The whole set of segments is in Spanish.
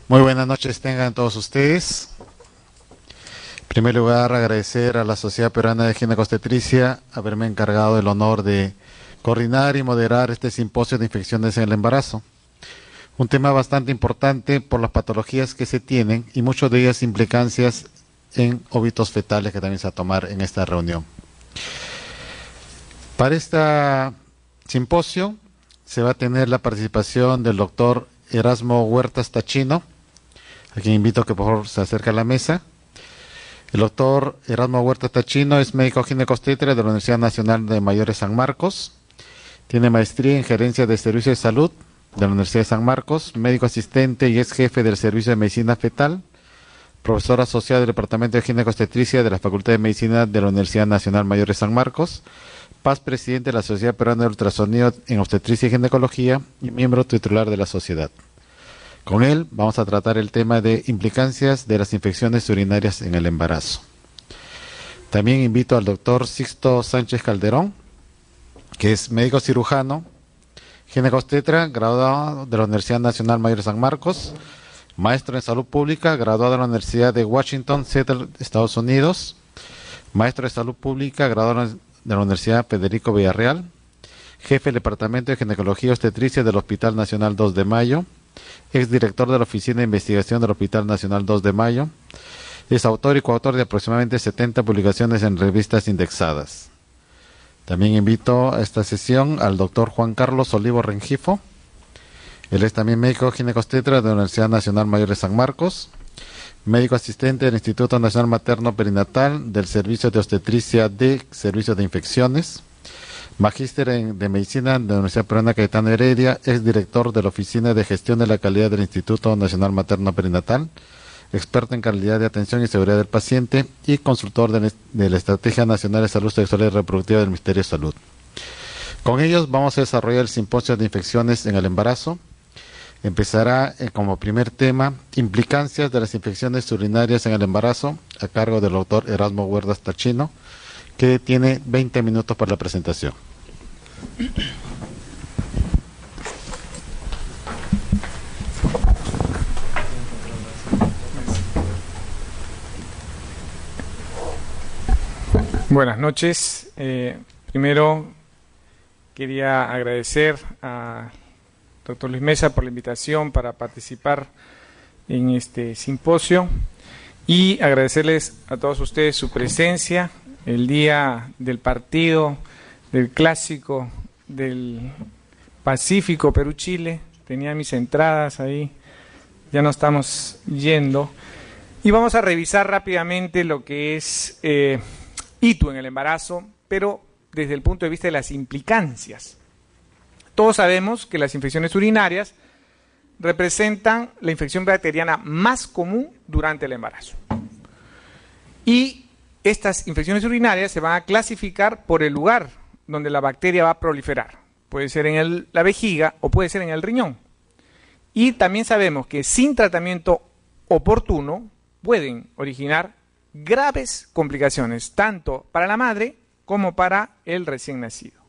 Muy buenas noches tengan todos ustedes. En primer lugar, agradecer a la Sociedad Peruana de Ginecobstetricia haberme encargado el honor de coordinar y moderar este simposio de infecciones en el embarazo. Un tema bastante importante por las patologías que se tienen y muchas de ellas implicancias en óbitos fetales que también se va a tomar en esta reunión. Para este simposio se va a tener la participación del doctor Erasmo Huertas Tachino, a quien invito a que por favor se acerque a la mesa. El doctor Erasmo Huertas Tachino es médico ginecobstetra de la Universidad Nacional de Mayores San Marcos. Tiene maestría en gerencia de servicios de salud de la Universidad de San Marcos, médico asistente y es jefe del servicio de medicina fetal, profesor asociado del Departamento de Ginecobstetricia de la Facultad de Medicina de la Universidad Nacional Mayores San Marcos, paz presidente de la Sociedad Peruana de Ultrasonido en Obstetricia y Ginecología y miembro titular de la sociedad. Con él vamos a tratar el tema de implicancias de las infecciones urinarias en el embarazo. También invito al doctor Sixto Sánchez Calderón, que es médico cirujano, ginecobstetra, graduado de la Universidad Nacional Mayor de San Marcos, maestro en salud pública, graduado de la Universidad de Washington, Seattle, Estados Unidos, maestro de salud pública, graduado de la Universidad Federico Villarreal, jefe del Departamento de Ginecología y Obstetricia del Hospital Nacional 2 de Mayo, exdirector de la Oficina de Investigación del Hospital Nacional 2 de Mayo, es autor y coautor de aproximadamente 70 publicaciones en revistas indexadas. También invito a esta sesión al doctor Juan Carlos Olivo Rengifo. Él es también médico ginecobstetra de la Universidad Nacional Mayor de San Marcos, médico asistente del Instituto Nacional Materno Perinatal del Servicio de Obstetricia de Servicio de Infecciones, magíster de Medicina de la Universidad Peruana Cayetano Heredia, es director de la Oficina de Gestión de la Calidad del Instituto Nacional Materno Perinatal, experto en calidad de atención y seguridad del paciente y consultor de la Estrategia Nacional de Salud Sexual y Reproductiva del Ministerio de Salud. Con ellos vamos a desarrollar el simposio de infecciones en el embarazo. Empezará como primer tema, implicancias de las infecciones urinarias en el embarazo, a cargo del doctor Erasmo Huertas Tachino, que tiene 20 minutos para la presentación. Buenas noches. Primero quería agradecer a doctor Luis Mesa por la invitación para participar en este simposio y agradecerles a todos ustedes su presencia el día del partido, del clásico, del Pacífico Perú-Chile. Tenía mis entradas ahí, ya no estamos yendo. Y vamos a revisar rápidamente lo que es ITU en el embarazo, pero desde el punto de vista de las implicancias. Todos sabemos que las infecciones urinarias representan la infección bacteriana más común durante el embarazo. Y estas infecciones urinarias se van a clasificar por el lugar donde la bacteria va a proliferar. Puede ser en la vejiga o puede ser en el riñón. Y también sabemos que sin tratamiento oportuno pueden originar graves complicaciones, tanto para la madre como para el recién nacido.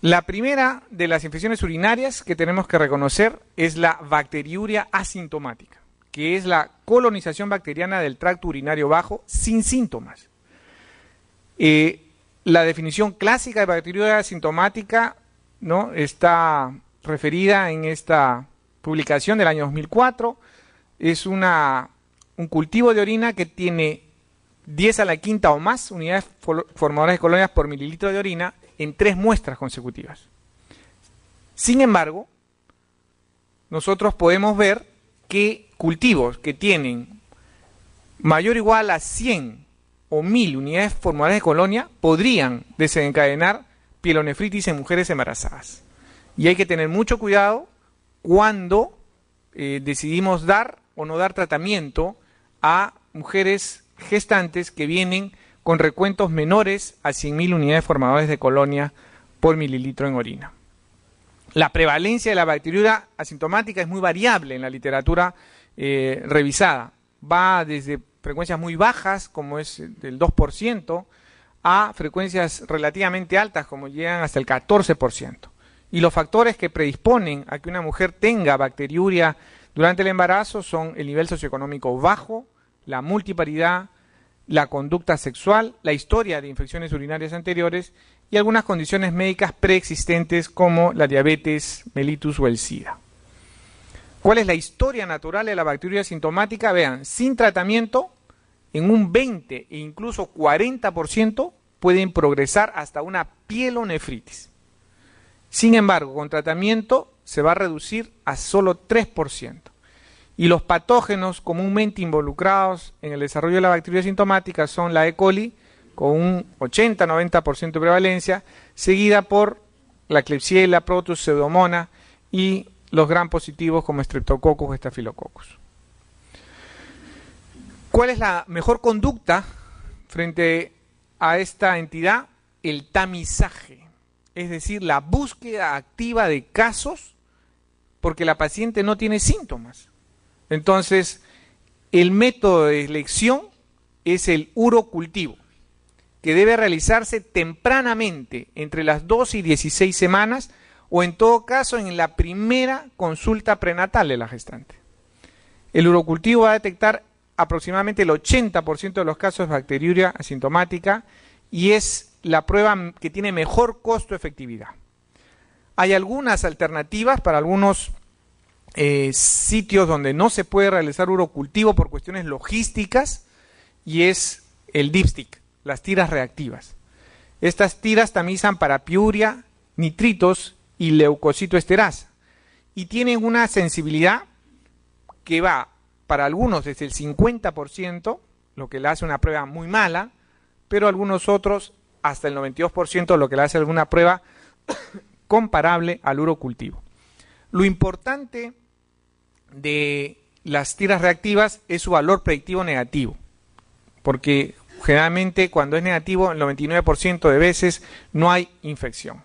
La primera de las infecciones urinarias que tenemos que reconocer es la bacteriuria asintomática, que es la colonización bacteriana del tracto urinario bajo sin síntomas. La definición clásica de bacteriuria asintomática, ¿no?, está referida en esta publicación del año 2004. Es un cultivo de orina que tiene 10 a la quinta o más unidades formadoras de colonias por mililitro de orina en 3 muestras consecutivas. Sin embargo, nosotros podemos ver que cultivos que tienen mayor o igual a 100 o 1000 unidades formadoras de colonia podrían desencadenar pielonefritis en mujeres embarazadas. Y hay que tener mucho cuidado cuando decidimos dar o no dar tratamiento a mujeres gestantes que vienen con recuentos menores a 100.000 unidades formadoras de colonia por mililitro en orina. La prevalencia de la bacteriuria asintomática es muy variable en la literatura revisada. Va desde frecuencias muy bajas, como es del 2%, a frecuencias relativamente altas, como llegan hasta el 14%. Y los factores que predisponen a que una mujer tenga bacteriuria durante el embarazo son el nivel socioeconómico bajo, la multiparidad, la conducta sexual, la historia de infecciones urinarias anteriores y algunas condiciones médicas preexistentes como la diabetes, mellitus o el SIDA. ¿Cuál es la historia natural de la bacteriuria sintomática? Vean, sin tratamiento, en un 20 e incluso 40% pueden progresar hasta una pielonefritis. Sin embargo, con tratamiento se va a reducir a solo 3%. Y los patógenos comúnmente involucrados en el desarrollo de la bacteria sintomática son la E. coli, con un 80-90% de prevalencia, seguida por la Klebsiella, Proteus, Pseudomonas y los gram positivos como Streptococcus o Staphylococcus. ¿Cuál es la mejor conducta frente a esta entidad? El tamizaje, es decir, la búsqueda activa de casos porque la paciente no tiene síntomas. Entonces, el método de elección es el urocultivo, que debe realizarse tempranamente, entre las 2 y 16 semanas, o en todo caso en la primera consulta prenatal de la gestante. El urocultivo va a detectar aproximadamente el 80% de los casos de bacteriuria asintomática y es la prueba que tiene mejor costo-efectividad. Hay algunas alternativas para algunos sitios donde no se puede realizar urocultivo por cuestiones logísticas y es el dipstick, las tiras reactivas. Estas tiras tamizan para piuria, nitritos y leucocitoesterasa y tienen una sensibilidad que va para algunos desde el 50%, lo que le hace una prueba muy mala, pero algunos otros hasta el 92%, lo que le hace alguna prueba comparable al urocultivo. Lo importante de las tiras reactivas es su valor predictivo negativo, porque generalmente cuando es negativo, el 99% de veces no hay infección.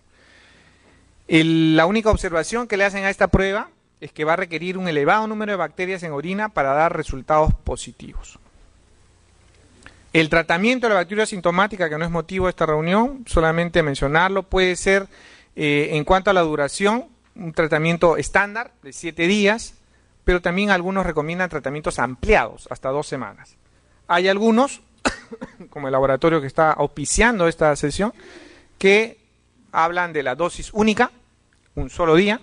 La única observación que le hacen a esta prueba es que va a requerir un elevado número de bacterias en orina para dar resultados positivos. El tratamiento de la bacteria sintomática, que no es motivo de esta reunión, solamente mencionarlo, puede ser, en cuanto a la duración, un tratamiento estándar de 7 días, pero también algunos recomiendan tratamientos ampliados, hasta 2 semanas. Hay algunos, como el laboratorio que está auspiciando esta sesión, que hablan de la dosis única, un solo día,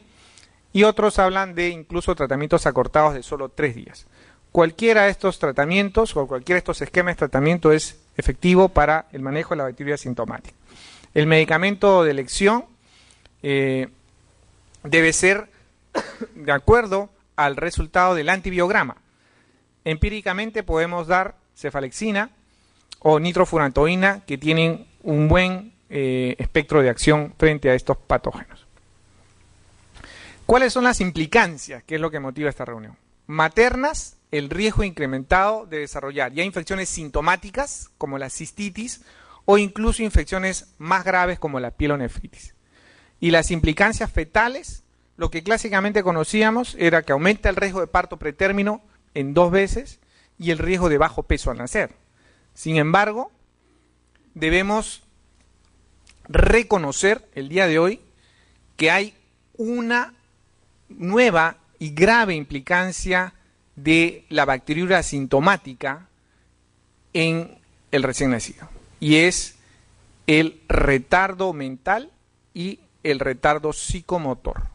y otros hablan de incluso tratamientos acortados de solo 3 días. Cualquiera de estos tratamientos o cualquiera de estos esquemas de tratamiento es efectivo para el manejo de la bacteria sintomática. El medicamento de elección debe ser de acuerdo al resultado del antibiograma. Empíricamente podemos dar cefalexina o nitrofurantoína que tienen un buen espectro de acción frente a estos patógenos. ¿Cuáles son las implicancias? ¿Qué es lo que motiva esta reunión? Maternas, el riesgo incrementado de desarrollar ya infecciones sintomáticas como la cistitis o incluso infecciones más graves como la pielonefritis. Y las implicancias fetales, lo que clásicamente conocíamos era que aumenta el riesgo de parto pretérmino en 2 veces y el riesgo de bajo peso al nacer. Sin embargo, debemos reconocer el día de hoy que hay una nueva y grave implicancia de la bacteriuria asintomática en el recién nacido, y es el retardo mental y el retardo psicomotor.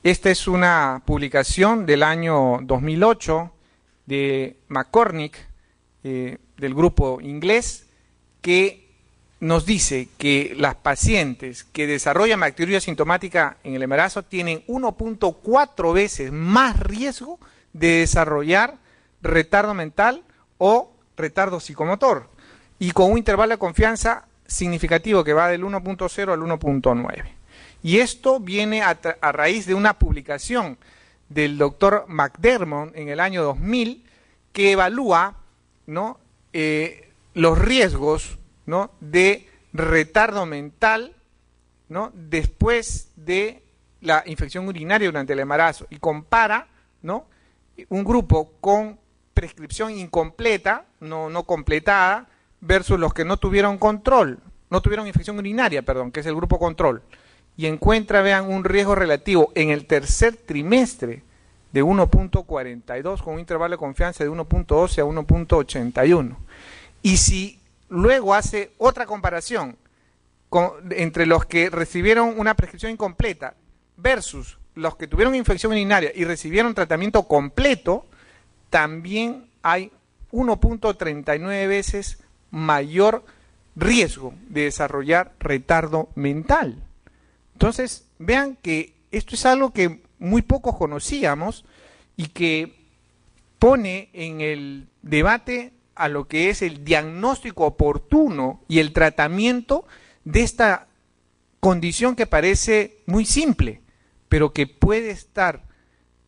Esta es una publicación del año 2008 de McCormick, del grupo inglés, que nos dice que las pacientes que desarrollan bacteriuria asintomática en el embarazo tienen 1.4 veces más riesgo de desarrollar retardo mental o retardo psicomotor, y con un intervalo de confianza significativo que va del 1.0 al 1.9. Y esto viene a raíz de una publicación del doctor McDermott en el año 2000 que evalúa, ¿no?, los riesgos, ¿no?, de retardo mental, ¿no?, después de la infección urinaria durante el embarazo, y compara, ¿no?, un grupo con prescripción incompleta, no completada, versus los que no tuvieron infección urinaria, que es el grupo control, y encuentra, vean, un riesgo relativo en el tercer trimestre de 1.42 con un intervalo de confianza de 1.12 a 1.81. Y si luego hace otra comparación entre los que recibieron una prescripción incompleta versus los que tuvieron infección urinaria y recibieron tratamiento completo, también hay 1.39 veces mayor riesgo de desarrollar retardo mental. Entonces, vean que esto es algo que muy pocos conocíamos y que pone en el debate a lo que es el diagnóstico oportuno y el tratamiento de esta condición que parece muy simple, pero que puede estar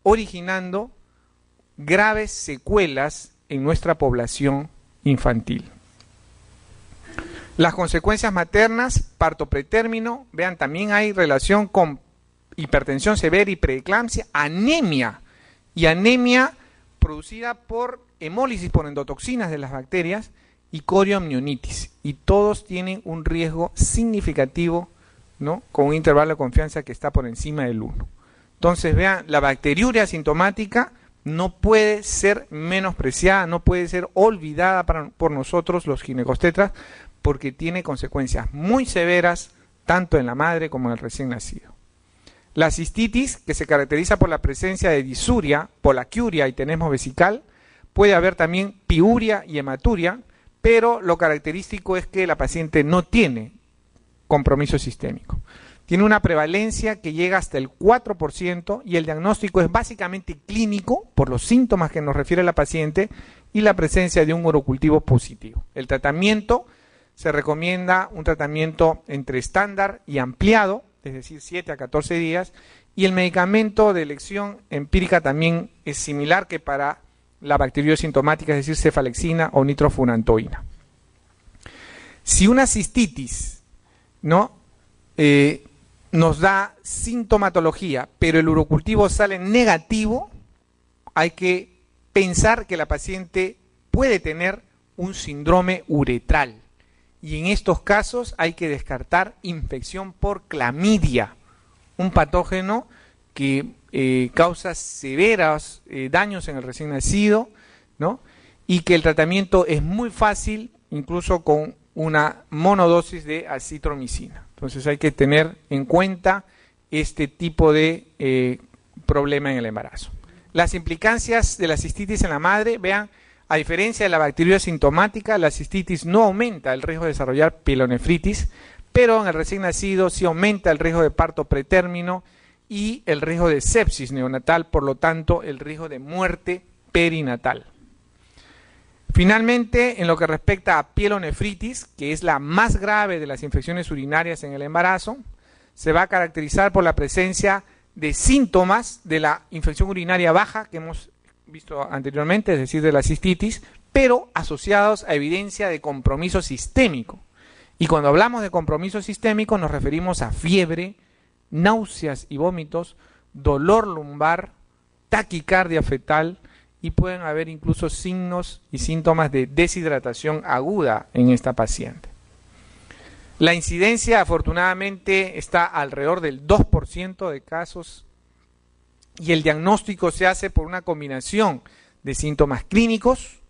originando graves secuelas en nuestra población infantil. Las consecuencias maternas, parto pretérmino, vean, también hay relación con hipertensión severa y preeclampsia, anemia, y anemia producida por hemólisis por endotoxinas de las bacterias y corioamnionitis, y todos tienen un riesgo significativo, ¿no?, con un intervalo de confianza que está por encima del 1. Entonces, vean, la bacteriuria asintomática no puede ser menospreciada, no puede ser olvidada por nosotros los ginecobstetras, porque tiene consecuencias muy severas tanto en la madre como en el recién nacido. La cistitis, que se caracteriza por la presencia de disuria, polaquiuria y tenesmo vesical, puede haber también piuria y hematuria, pero lo característico es que la paciente no tiene compromiso sistémico. Tiene una prevalencia que llega hasta el 4% y el diagnóstico es básicamente clínico por los síntomas que nos refiere la paciente y la presencia de un urocultivo positivo. El tratamiento se recomienda un tratamiento entre estándar y ampliado, es decir, 7 a 14 días, y el medicamento de elección empírica también es similar que para la bacteriosis sintomática, es decir, cefalexina o nitrofurantoína. Si una cistitis, ¿no?, nos da sintomatología, pero el urocultivo sale negativo, hay que pensar que la paciente puede tener un síndrome uretral. Y en estos casos hay que descartar infección por clamidia, un patógeno que causa severos daños en el recién nacido, ¿no?, y que el tratamiento es muy fácil, incluso con una monodosis de acitromicina. Entonces hay que tener en cuenta este tipo de problema en el embarazo. Las implicancias de la cistitis en la madre, vean, a diferencia de la bacteriosis sintomática, la cistitis no aumenta el riesgo de desarrollar pielonefritis, pero en el recién nacido sí aumenta el riesgo de parto pretérmino y el riesgo de sepsis neonatal, por lo tanto el riesgo de muerte perinatal. Finalmente, en lo que respecta a pielonefritis, que es la más grave de las infecciones urinarias en el embarazo, se va a caracterizar por la presencia de síntomas de la infección urinaria baja que hemos visto anteriormente, es decir, de la cistitis, pero asociados a evidencia de compromiso sistémico. Y cuando hablamos de compromiso sistémico nos referimos a fiebre, náuseas y vómitos, dolor lumbar, taquicardia fetal, y pueden haber incluso signos y síntomas de deshidratación aguda en esta paciente. La incidencia afortunadamente está alrededor del 2% de casos y el diagnóstico se hace por una combinación de síntomas clínicos,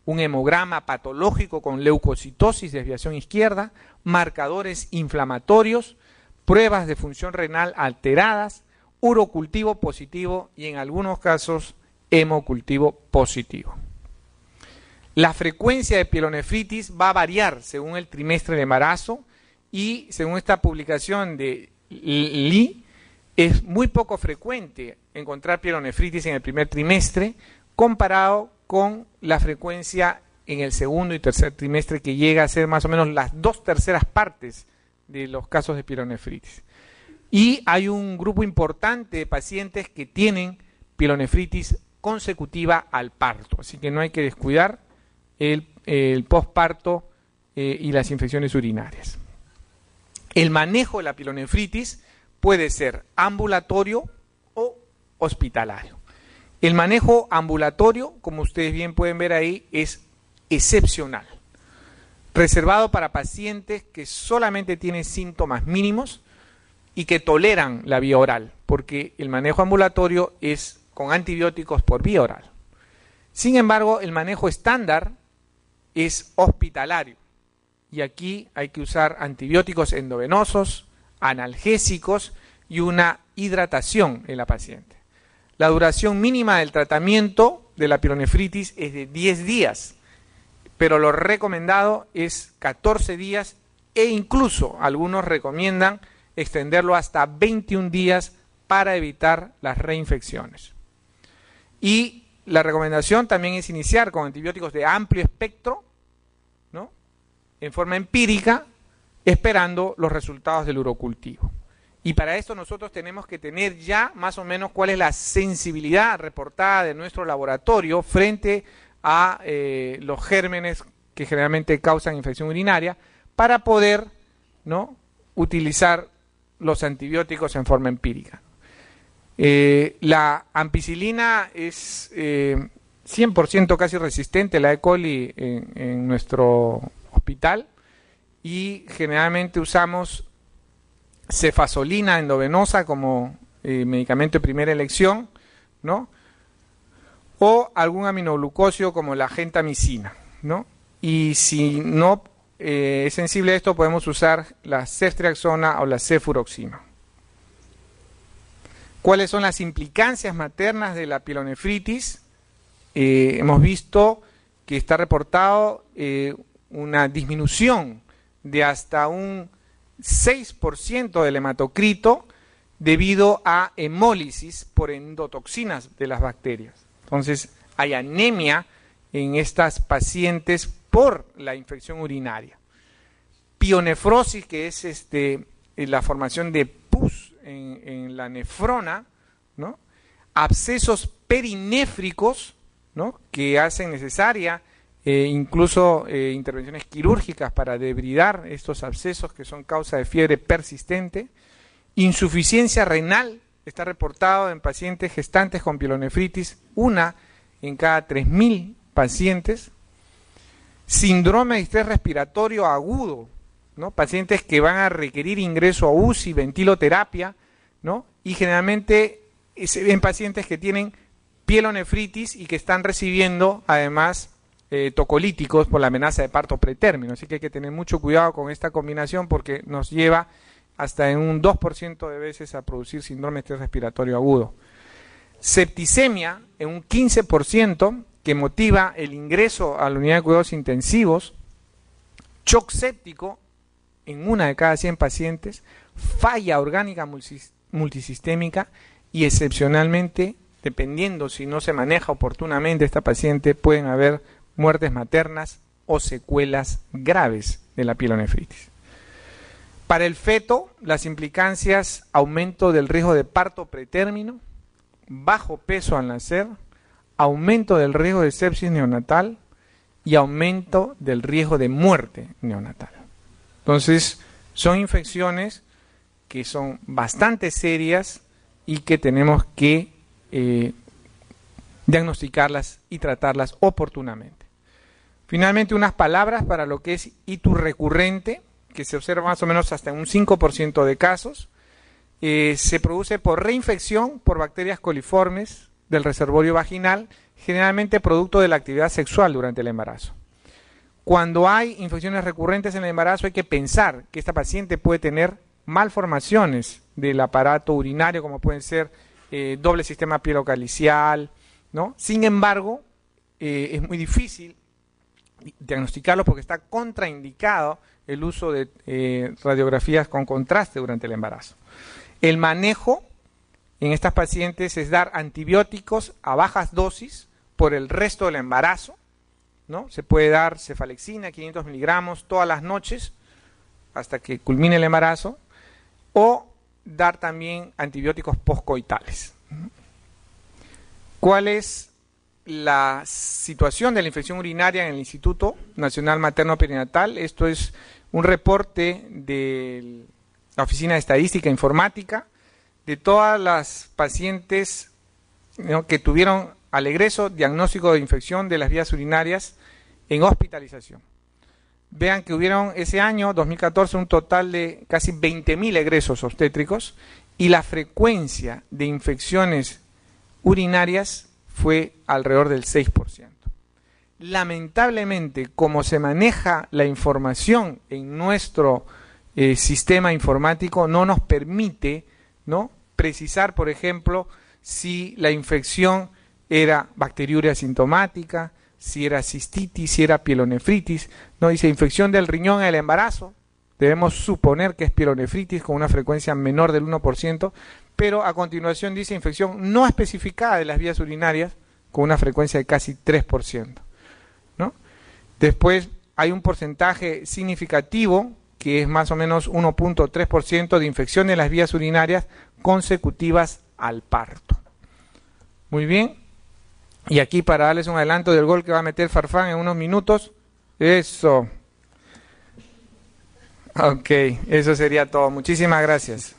un hemograma patológico con leucocitosis, desviación izquierda, marcadores inflamatorios, pruebas de función renal alteradas, urocultivo positivo y en algunos casos hemocultivo positivo. La frecuencia de pielonefritis va a variar según el trimestre de embarazo y según esta publicación de Lee, es muy poco frecuente encontrar pielonefritis en el primer trimestre comparado con la frecuencia en el segundo y tercer trimestre, que llega a ser más o menos las 2/3 partes de los casos de pielonefritis. Y hay un grupo importante de pacientes que tienen pielonefritis consecutiva al parto, así que no hay que descuidar el posparto y las infecciones urinarias. El manejo de la pielonefritis puede ser ambulatorio o hospitalario. El manejo ambulatorio, como ustedes bien pueden ver ahí, es excepcional, reservado para pacientes que solamente tienen síntomas mínimos y que toleran la vía oral, porque el manejo ambulatorio es con antibióticos por vía oral. Sin embargo, el manejo estándar es hospitalario y aquí hay que usar antibióticos endovenosos, analgésicos y una hidratación en la paciente. La duración mínima del tratamiento de la pielonefritis es de 10 días, pero lo recomendado es 14 días e incluso algunos recomiendan extenderlo hasta 21 días para evitar las reinfecciones. Y la recomendación también es iniciar con antibióticos de amplio espectro, ¿no?, en forma empírica, esperando los resultados del urocultivo. Y para esto nosotros tenemos que tener ya más o menos cuál es la sensibilidad reportada de nuestro laboratorio frente a los gérmenes que generalmente causan infección urinaria para poder, ¿no?, utilizar los antibióticos en forma empírica. La ampicilina es 100% casi resistente, la E. coli en nuestro hospital, y generalmente usamos cefazolina endovenosa como medicamento de primera elección, ¿no?, o algún aminoglucósido como la gentamicina, ¿no? Y si no es sensible a esto, podemos usar la ceftriaxona o la cefuroxima. ¿Cuáles son las implicancias maternas de la pielonefritis? Hemos visto que está reportado una disminución de hasta un 6% del hematocrito debido a hemólisis por endotoxinas de las bacterias. Entonces, hay anemia en estas pacientes por la infección urinaria. Pionefrosis, que es la formación de pus en la nefrona, ¿no? Abscesos perinéfricos, ¿no?, que hacen necesaria incluso intervenciones quirúrgicas para debridar estos abscesos que son causa de fiebre persistente. Insuficiencia renal, está reportado en pacientes gestantes con pielonefritis, 1 en cada 3.000 pacientes. Síndrome de estrés respiratorio agudo, ¿no?, pacientes que van a requerir ingreso a UCI, ventiloterapia, ¿no?, y generalmente se ven pacientes que tienen pielonefritis y que están recibiendo además tocolíticos por la amenaza de parto pretérmino. Así que hay que tener mucho cuidado con esta combinación porque nos lleva hasta en un 2% de veces a producir síndrome de estrés respiratorio agudo. Septicemia en un 15%, que motiva el ingreso a la unidad de cuidados intensivos. Shock séptico en 1 de cada 100 pacientes. Falla orgánica multisistémica y excepcionalmente, dependiendo si no se maneja oportunamente esta paciente, pueden haber muertes maternas o secuelas graves de la pielonefritis. Para el feto, las implicancias: aumento del riesgo de parto pretérmino, bajo peso al nacer, aumento del riesgo de sepsis neonatal y aumento del riesgo de muerte neonatal. Entonces, son infecciones que son bastante serias y que tenemos que diagnosticarlas y tratarlas oportunamente. Finalmente, unas palabras para lo que es itus recurrente, que se observa más o menos hasta en un 5% de casos. Se produce por reinfección por bacterias coliformes del reservorio vaginal, generalmente producto de la actividad sexual durante el embarazo. Cuando hay infecciones recurrentes en el embarazo, hay que pensar que esta paciente puede tener malformaciones del aparato urinario, como pueden ser doble sistema pielocalicial, ¿no? Sin embargo, es muy difícil diagnosticarlo porque está contraindicado el uso de radiografías con contraste durante el embarazo. El manejo en estas pacientes es dar antibióticos a bajas dosis por el resto del embarazo, ¿no? Se puede dar cefalexina, 500 miligramos todas las noches hasta que culmine el embarazo, o dar también antibióticos postcoitales. ¿Cuál es la situación de la infección urinaria en el Instituto Nacional Materno Perinatal? Esto es un reporte de la Oficina de Estadística e Informática de todas las pacientes, ¿no?, que tuvieron al egreso diagnóstico de infección de las vías urinarias en hospitalización. Vean que hubieron ese año, 2014, un total de casi 20.000 egresos obstétricos y la frecuencia de infecciones urinarias fue alrededor del 6%. Lamentablemente, como se maneja la información en nuestro sistema informático, no nos permite, ¿no?, precisar, por ejemplo, si la infección era bacteriuria asintomática, si era cistitis, si era pielonefritis. No dice infección del riñón en el embarazo, debemos suponer que es pielonefritis con una frecuencia menor del 1%, pero a continuación dice infección no especificada de las vías urinarias con una frecuencia de casi 3%, ¿no? Después hay un porcentaje significativo que es más o menos 1.3% de infección de las vías urinarias consecutivas al parto. Muy bien. Y aquí para darles un adelanto del gol que va a meter Farfán en unos minutos. Eso. Ok, eso sería todo. Muchísimas gracias.